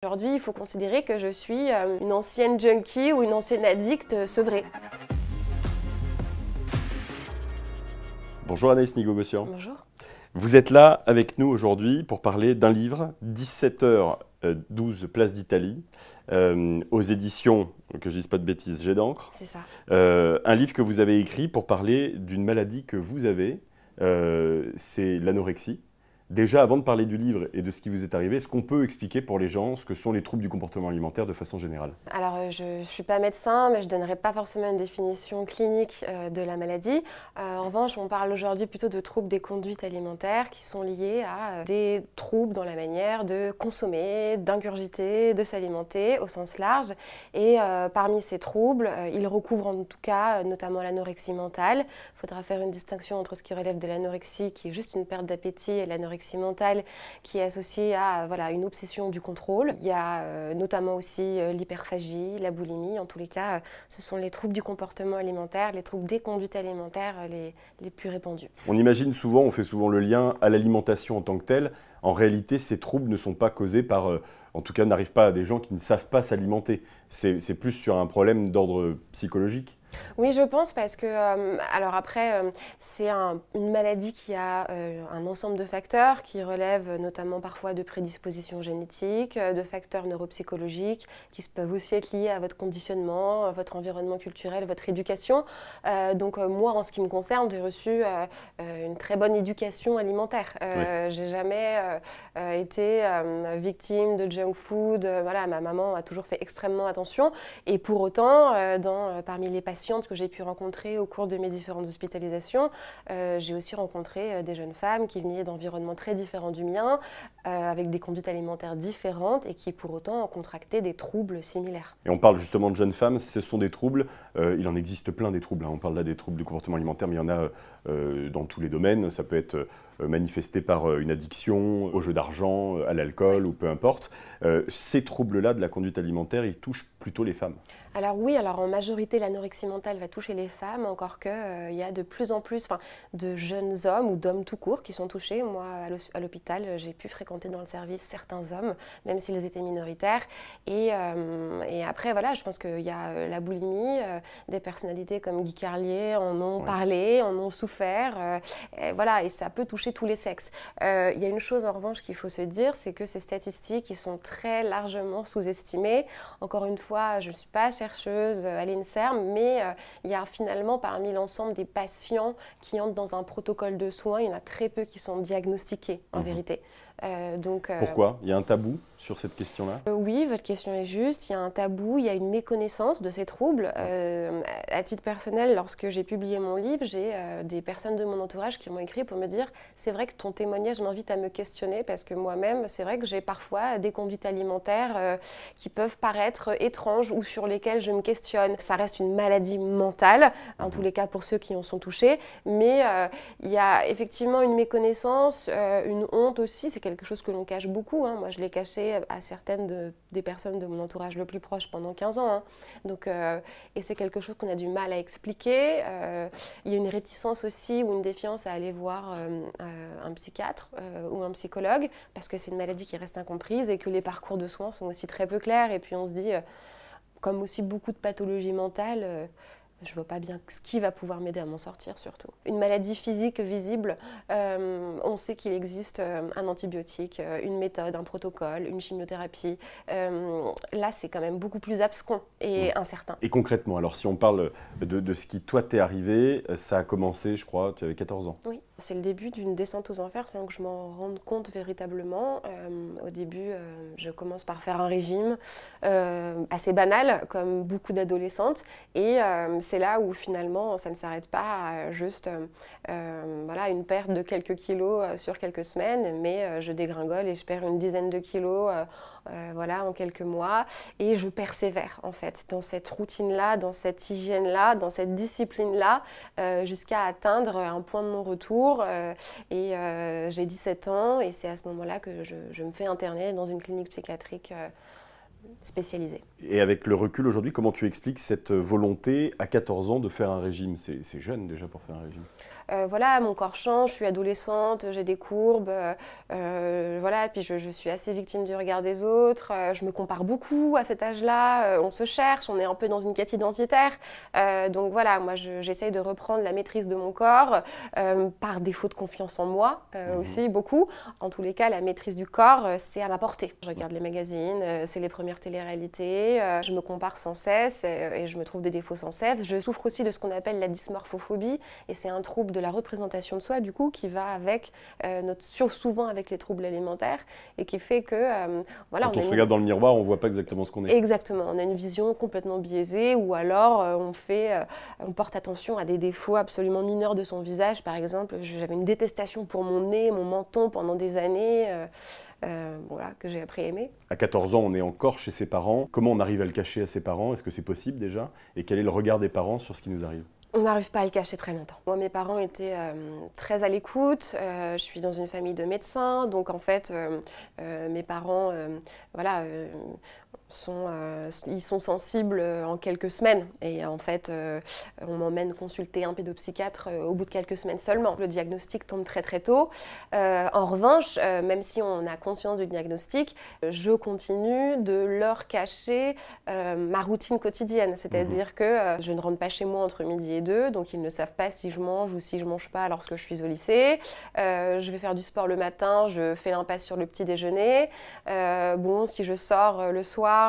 Aujourd'hui, il faut considérer que je suis une ancienne junkie ou une ancienne addicte sevrée. Bonjour Anaïs Nigo-Bossian. Bonjour. Vous êtes là avec nous aujourd'hui pour parler d'un livre, 17h12 Place d'Italie, aux éditions, que je ne dise pas de bêtises, Jet d'encre. C'est ça. Un livre que vous avez écrit pour parler d'une maladie que vous avez, c'est l'anorexie. Déjà, avant de parler du livre et de ce qui vous est arrivé, est-ce qu'on peut expliquer pour les gens ce que sont les troubles du comportement alimentaire de façon générale? Alors, je ne suis pas médecin, mais je ne donnerai pas forcément une définition clinique de la maladie. En revanche, on parle aujourd'hui plutôt de troubles des conduites alimentaires qui sont liés à des troubles dans la manière de consommer, d'ingurgiter, de s'alimenter au sens large. Et parmi ces troubles, ils recouvrent en tout cas notamment l'anorexie mentale. Il faudra faire une distinction entre ce qui relève de l'anorexie, qui est juste une perte d'appétit, et l'anorexie mentale qui est associée à une obsession du contrôle. Il y a notamment aussi l'hyperphagie, la boulimie. En tous les cas, ce sont les troubles du comportement alimentaire, les troubles des conduites alimentaires les plus répandus. On imagine souvent, on fait souvent le lien à l'alimentation en tant que telle. En réalité, ces troubles ne sont pas causés par, en tout cas, n'arrivent pas à des gens qui ne savent pas s'alimenter. C'est plus sur un problème d'ordre psychologique. Oui, je pense parce que, alors après, c'est une maladie qui a un ensemble de facteurs qui relèvent notamment parfois de prédispositions génétiques, de facteurs neuropsychologiques qui peuvent aussi être liés à votre conditionnement, à votre environnement culturel, votre éducation. Donc moi, en ce qui me concerne, j'ai reçu une très bonne éducation alimentaire. Oui. J'ai jamais été victime de junk food. Voilà, ma maman a toujours fait extrêmement attention. Et pour autant, parmi les patients que j'ai pu rencontrer au cours de mes différentes hospitalisations, j'ai aussi rencontré des jeunes femmes qui venaient d'environnements très différents du mien, avec des conduites alimentaires différentes et qui pour autant ont contracté des troubles similaires. Et on parle justement de jeunes femmes, ce sont des troubles, il en existe plein des troubles, hein. On parle là des troubles du comportement alimentaire, mais il y en a dans tous les domaines. Ça peut être manifesté par une addiction au jeu d'argent, à l'alcool, ou peu importe. Ces troubles-là de la conduite alimentaire, ils touchent plutôt les femmes. Alors oui, alors en majorité, l'anorexie mentale va toucher les femmes, encore qu'il y a de plus en plus de jeunes hommes ou d'hommes tout court qui sont touchés. Moi, à l'hôpital, j'ai pu fréquenter dans le service certains hommes, même s'ils étaient minoritaires. Et après, voilà, je pense qu'il y a la boulimie, des personnalités comme Guy Carlier en ont parlé, en ont souffert. Voilà, et ça peut toucher tous les sexes. Il y a une chose en revanche qu'il faut se dire, c'est que ces statistiques, ils sont très largement sous-estimées. Encore une fois, je ne suis pas chercheuse à l'INSERM, mais il y a finalement parmi l'ensemble des patients qui entrent dans un protocole de soins, il y en a très peu qui sont diagnostiqués en vérité. Pourquoi? Il y a un tabou sur cette question-là? Oui, votre question est juste. Il y a un tabou, il y a une méconnaissance de ces troubles. À titre personnel, lorsque j'ai publié mon livre, j'ai des personnes de mon entourage qui m'ont écrit pour me dire « C'est vrai que ton témoignage m'invite à me questionner parce que moi-même, c'est vrai que j'ai parfois des conduites alimentaires qui peuvent paraître étranges ou sur lesquelles je me questionne. » Ça reste une maladie mentale, en tous les cas pour ceux qui en sont touchés, mais il y a effectivement une méconnaissance, une honte aussi. C'est quelque chose que l'on cache beaucoup, hein. Moi, je l'ai caché à certaines des personnes de mon entourage le plus proche pendant 15 ans. Hein. Donc, et c'est quelque chose qu'on a du mal à expliquer. Il y a une réticence aussi ou une défiance à aller voir un psychiatre ou un psychologue parce que c'est une maladie qui reste incomprise et que les parcours de soins sont aussi très peu clairs. Et puis on se dit, comme aussi beaucoup de pathologies mentales, je ne vois pas bien ce qui va pouvoir m'aider à m'en sortir surtout. Une maladie physique visible, on sait qu'il existe un antibiotique, une méthode, un protocole, une chimiothérapie. Là, c'est quand même beaucoup plus abscon et incertain. Et concrètement, alors si on parle de ce qui toi t'est arrivé, ça a commencé, je crois, tu avais 14 ans. Oui, c'est le début d'une descente aux enfers sans que je m'en rende compte véritablement. Au début, je commence par faire un régime assez banal, comme beaucoup d'adolescentes, et c'est là où finalement ça ne s'arrête pas à juste voilà, une perte de quelques kilos sur quelques semaines, mais je dégringole et je perds une dizaine de kilos voilà, en quelques mois, et je persévère en fait dans cette routine-là, dans cette hygiène-là, dans cette discipline-là, jusqu'à atteindre un point de non-retour. J'ai 17 ans et c'est à ce moment-là que je me fais interner dans une clinique psychiatrique spécialisée. Et avec le recul aujourd'hui, comment tu expliques cette volonté à 14 ans de faire un régime? C'est jeune déjà pour faire un régime. Voilà, mon corps change, je suis adolescente, j'ai des courbes, voilà, et puis je suis assez victime du regard des autres, je me compare beaucoup à cet âge-là, on se cherche, on est un peu dans une quête identitaire, donc voilà, moi j'essaye de reprendre la maîtrise de mon corps, par défaut de confiance en moi aussi, beaucoup. En tous les cas, la maîtrise du corps, c'est à ma portée. Je regarde les magazines, c'est les premières téléréalités, je me compare sans cesse et je me trouve des défauts sans cesse. Je souffre aussi de ce qu'on appelle la dysmorphophobie, et c'est un trouble de la représentation de soi, du coup, qui va avec, souvent avec les troubles alimentaires, et qui fait que, voilà... Quand on se regarde dans le miroir, on ne voit pas exactement ce qu'on est. Exactement, on a une vision complètement biaisée, ou alors on porte attention à des défauts absolument mineurs de son visage. Par exemple, j'avais une détestation pour mon nez, mon menton pendant des années, voilà, que j'ai appris à aimer. À 14 ans, on est encore chez ses parents. Comment on arrive à le cacher à ses parents? Est-ce que c'est possible déjà? Et quel est le regard des parents sur ce qui nous arrive? On n'arrive pas à le cacher très longtemps. Moi, mes parents étaient très à l'écoute. Je suis dans une famille de médecins, donc en fait, mes parents, voilà, ils sont sensibles en quelques semaines. Et en fait, on m'emmène consulter un pédopsychiatre au bout de quelques semaines seulement. Le diagnostic tombe très très tôt. En revanche, même si on a conscience du diagnostic, je continue de leur cacher ma routine quotidienne. C'est-à-dire que je ne rentre pas chez moi entre midi et 2, donc ils ne savent pas si je mange ou si je ne mange pas lorsque je suis au lycée. Je vais faire du sport le matin, je fais l'impasse sur le petit déjeuner. Bon, si je sors le soir,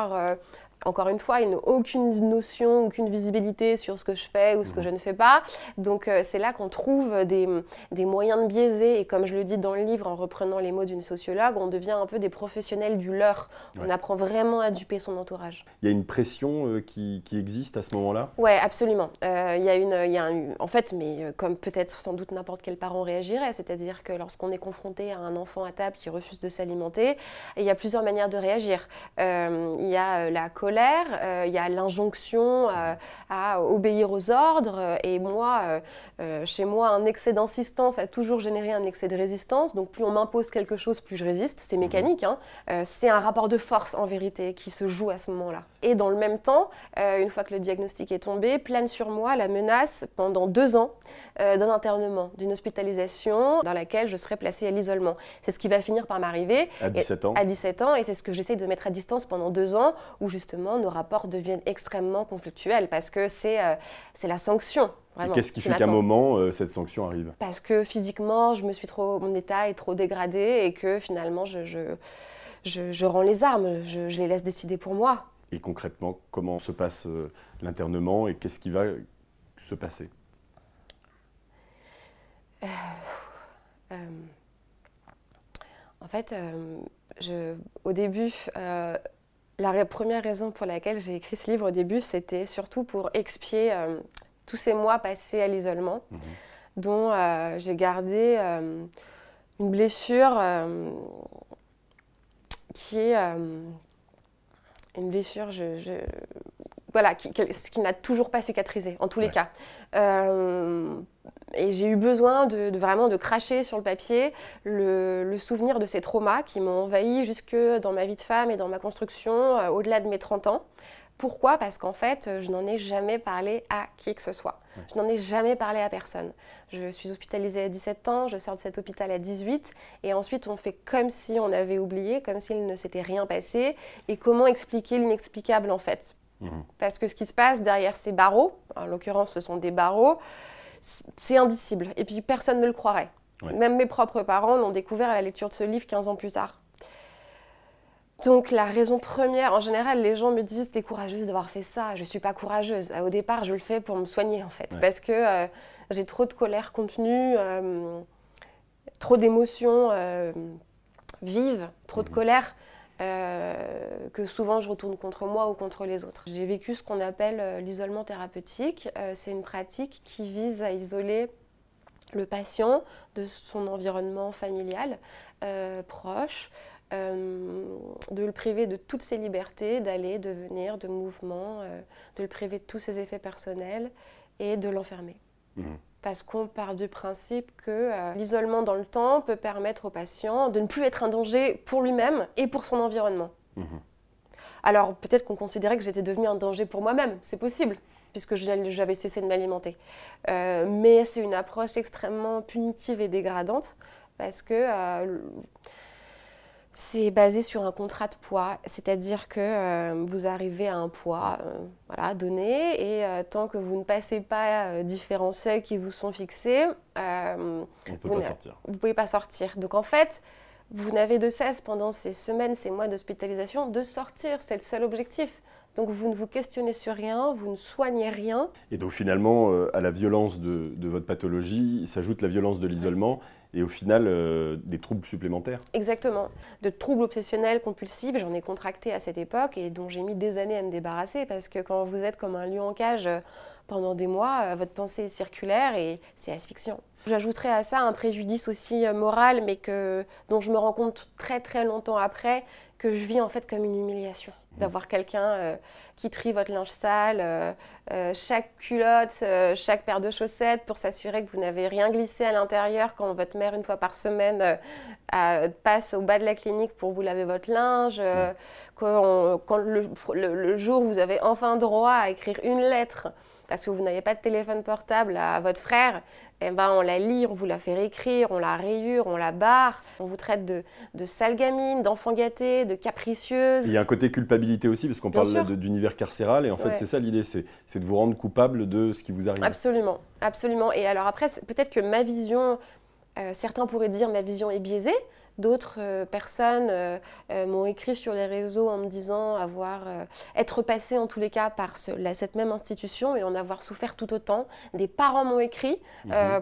encore une fois, ils n'ont aucune notion, aucune visibilité sur ce que je fais ou ce que je ne fais pas. Donc c'est là qu'on trouve des moyens de biaiser. Et comme je le dis dans le livre, en reprenant les mots d'une sociologue, on devient un peu des professionnels du leurre. On apprend vraiment à duper son entourage. Il y a une pression qui existe à ce moment-là? Oui, absolument. En fait, mais comme peut-être sans doute n'importe quel parent réagirait, c'est-à-dire que lorsqu'on est confronté à un enfant à table qui refuse de s'alimenter, il y a plusieurs manières de réagir. Il y a la colère, il y a l'injonction à obéir aux ordres, et moi, chez moi, un excès d'insistance a toujours généré un excès de résistance, donc plus on m'impose quelque chose, plus je résiste, c'est mécanique, hein. C'est un rapport de force en vérité qui se joue à ce moment-là. Et dans le même temps, une fois que le diagnostic est tombé, plane sur moi la menace pendant 2 ans d'un internement, d'une hospitalisation dans laquelle je serai placée à l'isolement. C'est ce qui va finir par m'arriver. À 17 ans? À 17 ans, et c'est ce que j'essaye de mettre à distance pendant 2 ans, où justement nos rapports deviennent extrêmement conflictuels, parce que c'est la sanction. Vraiment, et qu'est-ce qui fait qu'à un moment, cette sanction arrive? Parce que physiquement, mon état est trop dégradé, et que finalement, je rends les armes, je les laisse décider pour moi. Et concrètement, comment se passe l'internement et qu'est-ce qui va se passer? En fait, au début, la première raison pour laquelle j'ai écrit ce livre au début, c'était surtout pour expier tous ces mois passés à l'isolement, dont j'ai gardé une blessure qui est une blessure voilà, qui n'a toujours pas cicatrisé, en tous les cas. Et j'ai eu besoin vraiment de cracher sur le papier le souvenir de ces traumas qui m'ont envahi jusque dans ma vie de femme et dans ma construction au-delà de mes 30 ans. Pourquoi? Parce qu'en fait, je n'en ai jamais parlé à qui que ce soit. Je n'en ai jamais parlé à personne. Je suis hospitalisée à 17 ans, je sors de cet hôpital à 18, et ensuite on fait comme si on avait oublié, comme s'il ne s'était rien passé. Et comment expliquer l'inexplicable en fait? Parce que ce qui se passe derrière ces barreaux, en l'occurrence ce sont des barreaux, c'est indicible. Et puis personne ne le croirait. Même mes propres parents l'ont découvert à la lecture de ce livre 15 ans plus tard. Donc la raison première, en général, les gens me disent « t'es courageuse d'avoir fait ça ». Je ne suis pas courageuse. Au départ, je le fais pour me soigner, en fait. Parce que j'ai trop de colère contenue, trop d'émotions vives, trop de colère, que souvent je retourne contre moi ou contre les autres. J'ai vécu ce qu'on appelle l'isolement thérapeutique. C'est une pratique qui vise à isoler le patient de son environnement familial proche, de le priver de toutes ses libertés, d'aller, de venir, de mouvement, de le priver de tous ses effets personnels et de l'enfermer. Parce qu'on part du principe que l'isolement dans le temps peut permettre au patient de ne plus être un danger pour lui-même et pour son environnement. Alors peut-être qu'on considérait que j'étais devenue un danger pour moi-même, c'est possible, puisque j'avais cessé de m'alimenter. Mais c'est une approche extrêmement punitive et dégradante, parce que c'est basé sur un contrat de poids, c'est-à-dire que vous arrivez à un poids voilà, donné, et tant que vous ne passez pas différents seuils qui vous sont fixés, vous ne pouvez pas sortir. Donc en fait, vous n'avez de cesse pendant ces semaines, ces mois d'hospitalisation, de sortir, c'est le seul objectif. Donc vous ne vous questionnez sur rien, vous ne soignez rien. Et donc finalement, à la violence de votre pathologie, s'ajoute la violence de l'isolement et au final, des troubles supplémentaires. Exactement. De troubles obsessionnels compulsifs, j'en ai contracté à cette époque et dont j'ai mis des années à me débarrasser parce que quand vous êtes comme un lion en cage pendant des mois, votre pensée est circulaire et c'est asphyxiant. J'ajouterais à ça un préjudice aussi moral, mais dont je me rends compte très très longtemps après, que je vis en fait comme une humiliation. D'avoir quelqu'un qui trie votre linge sale, chaque culotte, chaque paire de chaussettes pour s'assurer que vous n'avez rien glissé à l'intérieur quand votre mère, une fois par semaine, passe au bas de la clinique pour vous laver votre linge, quand le jour où vous avez enfin droit à écrire une lettre parce que vous n'avez pas de téléphone portable à votre frère, eh ben on la lit, on vous la fait réécrire, on la rayure, on la barre, on vous traite de sale gamine, d'enfant gâté, de capricieuse. Il y a un côté culpabilité aussi, parce qu'on parle d'univers carcéral, et en fait c'est ça l'idée, c'est de vous rendre coupable de ce qui vous arrive. Absolument, absolument. Et alors après, peut-être que ma vision, certains pourraient dire ma vision est biaisée. D'autres personnes m'ont écrit sur les réseaux en me disant être passé en tous les cas par cette même institution et en avoir souffert tout autant. Des parents m'ont écrit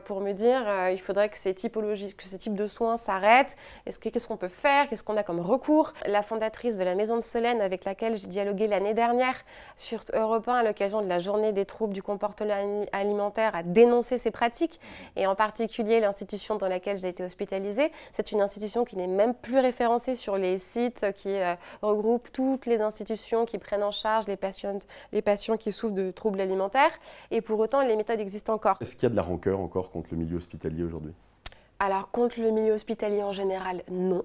pour me dire il faudrait que ces types de soins s'arrêtent. Qu'est-ce qu'on peut faire? Qu'est-ce qu'on a comme recours? La fondatrice de la Maison de Solène, avec laquelle j'ai dialogué l'année dernière sur Europe 1 à l'occasion de la journée des troubles du comportement alimentaire, a dénoncé ces pratiques, et en particulier l'institution dans laquelle j'ai été hospitalisée. C'est une institution qui n'est même plus référencée sur les sites qui regroupent toutes les institutions qui prennent en charge les patients qui souffrent de troubles alimentaires. Et pour autant, les méthodes existent encore. Est-ce qu'il y a de la rancœur encore contre le milieu hospitalier aujourd'hui? Alors, contre le milieu hospitalier en général, non.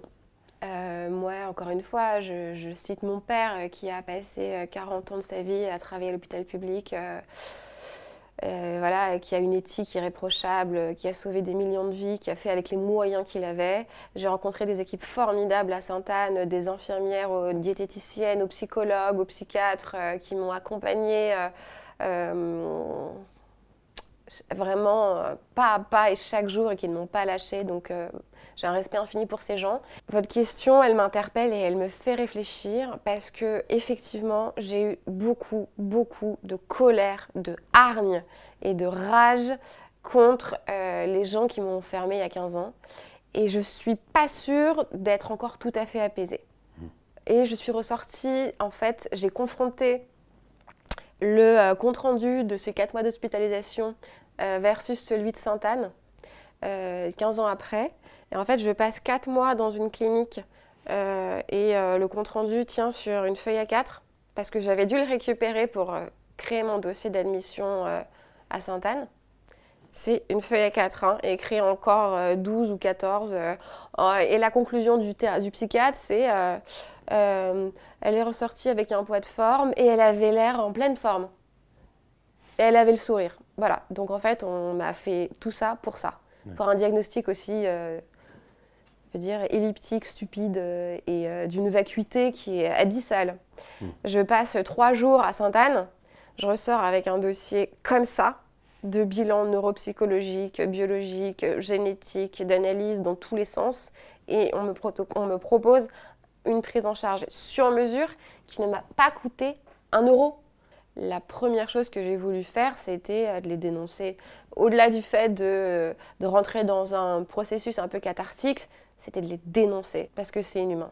Moi, encore une fois, je cite mon père qui a passé 40 ans de sa vie à travailler à l'hôpital public. Voilà, qui a une éthique irréprochable, qui a sauvé des millions de vies, qui a fait avec les moyens qu'il avait. J'ai rencontré des équipes formidables à Sainte-Anne, des infirmières, aux diététiciennes, aux psychologues, aux psychiatres qui m'ont accompagnée vraiment pas à pas et chaque jour et qui ne m'ont pas lâchée. Donc j'ai un respect infini pour ces gens. Votre question, elle m'interpelle et elle me fait réfléchir parce que effectivement, j'ai eu beaucoup de colère, de hargne et de rage contre les gens qui m'ont enfermée il y a 15 ans. Et je suis pas sûre d'être encore tout à fait apaisée. Et je suis ressortie, en fait, j'ai confronté le compte-rendu de ces 4 mois d'hospitalisation versus celui de Sainte-Anne, 15 ans après. Et en fait, je passe 4 mois dans une clinique et le compte-rendu tient sur une feuille A4 parce que j'avais dû le récupérer pour créer mon dossier d'admission à Sainte-Anne. C'est une feuille A4, hein, écrit encore 12 ou 14. Et la conclusion du psychiatre, c'est elle est ressortie avec un poids de forme et elle avait l'air en pleine forme. Et elle avait le sourire. Voilà. Donc en fait, on m'a fait tout ça pour ça. Pour un diagnostic aussi, je veux dire, elliptique, stupide et d'une vacuité qui est abyssale. Je passe 3 jours à Sainte-Anne. Je ressors avec un dossier comme ça, de bilan neuropsychologique, biologique, génétique, d'analyse dans tous les sens. Et on me propose une prise en charge sur mesure qui ne m'a pas coûté 1 euro. La première chose que j'ai voulu faire, c'était de les dénoncer. Au-delà du fait de rentrer dans un processus un peu cathartique, c'était de les dénoncer, parce que c'est inhumain.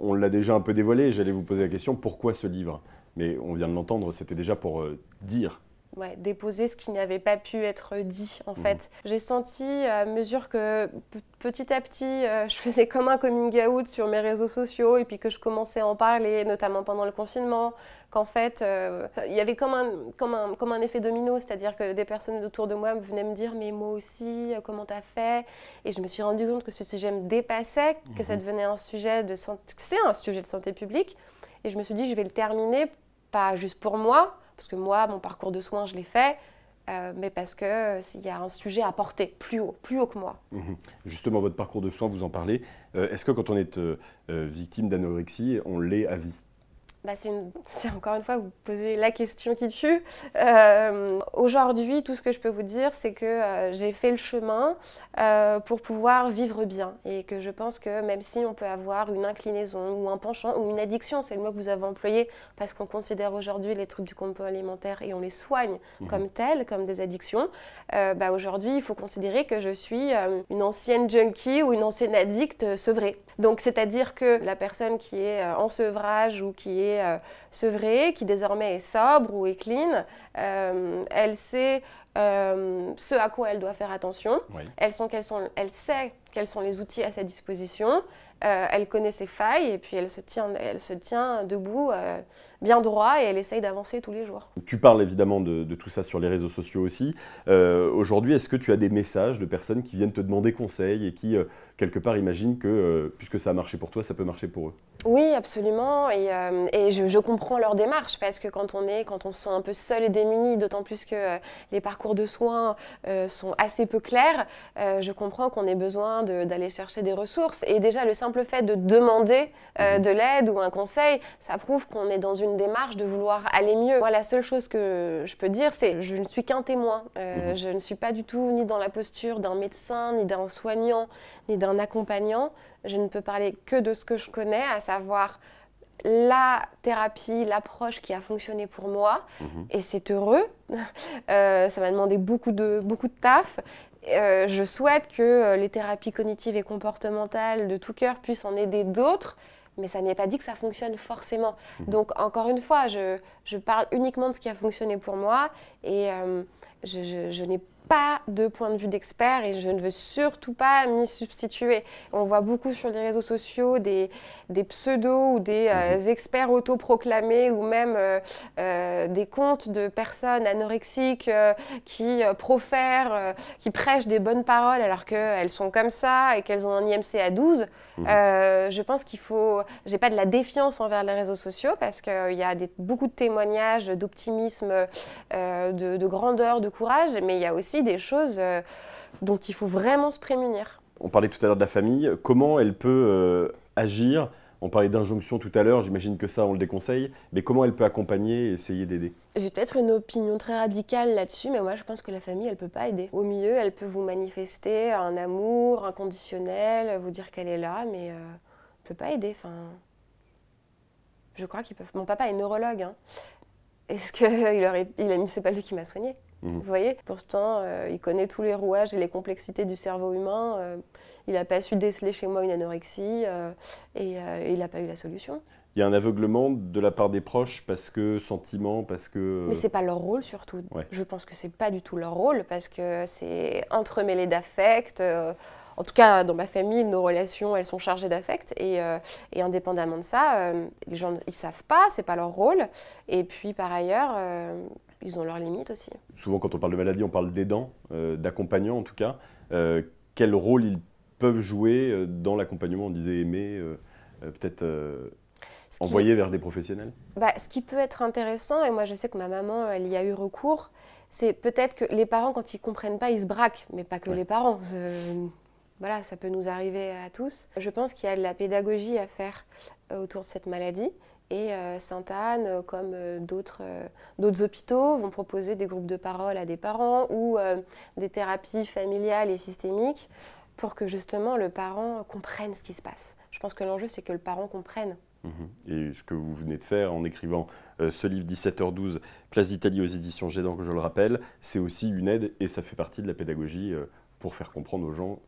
On l'a déjà un peu dévoilé, j'allais vous poser la question, pourquoi ce livre? Mais on vient de l'entendre, c'était déjà pour dire. Ouais, déposer ce qui n'avait pas pu être dit, en fait. J'ai senti, à mesure que petit à petit, je faisais comme un coming out sur mes réseaux sociaux et puis que je commençais à en parler, notamment pendant le confinement, qu'en fait, il y avait comme un effet domino, c'est-à-dire que des personnes autour de moi venaient me dire « mais moi aussi, comment t'as fait ?» Et je me suis rendu compte que ce sujet me dépassait, que ça devenait un sujet de santé, c'est un sujet de santé publique. Et je me suis dit, je vais le terminer, pas juste pour moi, parce que moi, mon parcours de soins, je l'ai fait, mais parce qu'il y a un sujet à porter plus haut que moi. Justement, votre parcours de soins, vous en parlez. Est-ce que quand on est victime d'anorexie, on l'est à vie? Bah, c'est encore une fois, vous posez la question qui tue. Aujourd'hui, tout ce que je peux vous dire, c'est que j'ai fait le chemin pour pouvoir vivre bien. Et que je pense que même si on peut avoir une inclinaison ou un penchant ou une addiction, c'est le mot que vous avez employé, parce qu'on considère aujourd'hui les troubles du comportement alimentaire et on les soigne comme tels, comme des addictions, bah, aujourd'hui, il faut considérer que je suis une ancienne junkie ou une ancienne addicte sevrée. Donc, c'est-à-dire que la personne qui est en sevrage ou qui est sevrée, qui désormais est sobre ou est clean, elle sait ce à quoi elle doit faire attention. Oui. Elle sait quels sont les outils à sa disposition. Elle connaît ses failles et puis elle se tient debout, bien droit, et elle essaye d'avancer tous les jours. Tu parles évidemment de tout ça sur les réseaux sociaux aussi. Aujourd'hui, est-ce que tu as des messages de personnes qui viennent te demander conseil et qui, quelque part, imaginent que, puisque ça a marché pour toi, ça peut marcher pour eux? Oui, absolument. Et je comprends leur démarche, parce que quand on se sent un peu seul et démuni, d'autant plus que les parcours de soins sont assez peu clairs, je comprends qu'on ait besoin d'aller chercher des ressources. Et déjà, le simple fait de demander de l'aide ou un conseil, ça prouve qu'on est dans une démarche de vouloir aller mieux. Moi, la seule chose que je peux dire, c'est que je ne suis qu'un témoin. Je ne suis pas du tout ni dans la posture d'un médecin, ni d'un soignant, ni d'un accompagnant. Je ne peux parler que de ce que je connais, à savoir la thérapie, l'approche qui a fonctionné pour moi. Et c'est heureux. Ça m'a demandé beaucoup de taf. Je souhaite que les thérapies cognitives et comportementales de tout cœur puissent en aider d'autres, mais ça n'est pas dit que ça fonctionne forcément. Donc, encore une fois, je parle uniquement de ce qui a fonctionné pour moi, et je n'ai pas de point de vue d'expert et je ne veux surtout pas m'y substituer. On voit beaucoup sur les réseaux sociaux des pseudos ou des experts autoproclamés, ou même des comptes de personnes anorexiques qui profèrent, qui prêchent des bonnes paroles alors qu'elles sont comme ça et qu'elles ont un IMC à 12. Je pense qu'il faut... J'ai pas de la défiance envers les réseaux sociaux, parce qu'il y a beaucoup de témoignages d'optimisme, de grandeur, de courage, mais il y a aussi des choses dont il faut vraiment se prémunir. On parlait tout à l'heure de la famille. Comment elle peut agir? On parlait d'injonction tout à l'heure, j'imagine que ça, on le déconseille. Mais comment elle peut accompagner et essayer d'aider? J'ai peut-être une opinion très radicale là-dessus, mais moi, je pense que la famille, elle ne peut pas aider. Au mieux, elle peut vous manifester un amour inconditionnel, vous dire qu'elle est là, mais elle ne peut pas aider. Enfin, je crois qu'ils peuvent... Mon papa est neurologue, hein. Est-ce que c'est pas lui qui m'a soignée? Vous voyez? Pourtant, il connaît tous les rouages et les complexités du cerveau humain. Il n'a pas su déceler chez moi une anorexie et il n'a pas eu la solution. Il y a un aveuglement de la part des proches parce que sentiment, parce que... Mais c'est pas leur rôle surtout. Ouais. Je pense que c'est pas du tout leur rôle, parce que c'est entremêlé d'affect. En tout cas, dans ma famille, nos relations, elles sont chargées d'affect. Et indépendamment de ça, les gens, ils savent pas, c'est pas leur rôle. Et puis, par ailleurs, ils ont leurs limites aussi. Souvent, quand on parle de maladie, on parle d'aidants, d'accompagnants en tout cas. Quel rôle ils peuvent jouer dans l'accompagnement? On disait aimer, peut-être envoyer vers des professionnels? Ce qui peut être intéressant, et moi je sais que ma maman, elle y a eu recours, c'est peut-être que les parents, quand ils ne comprennent pas, ils se braquent. Mais pas que les parents. Voilà, ça peut nous arriver à tous. Je pense qu'il y a de la pédagogie à faire autour de cette maladie. Et Sainte-Anne, comme d'autres hôpitaux, vont proposer des groupes de parole à des parents ou des thérapies familiales et systémiques pour que justement le parent comprenne ce qui se passe. Je pense que l'enjeu, c'est que le parent comprenne. Et ce que vous venez de faire en écrivant ce livre 17h12, Place d'Italie aux éditions Gédan, que je le rappelle, c'est aussi une aide et ça fait partie de la pédagogie pour faire comprendre aux gens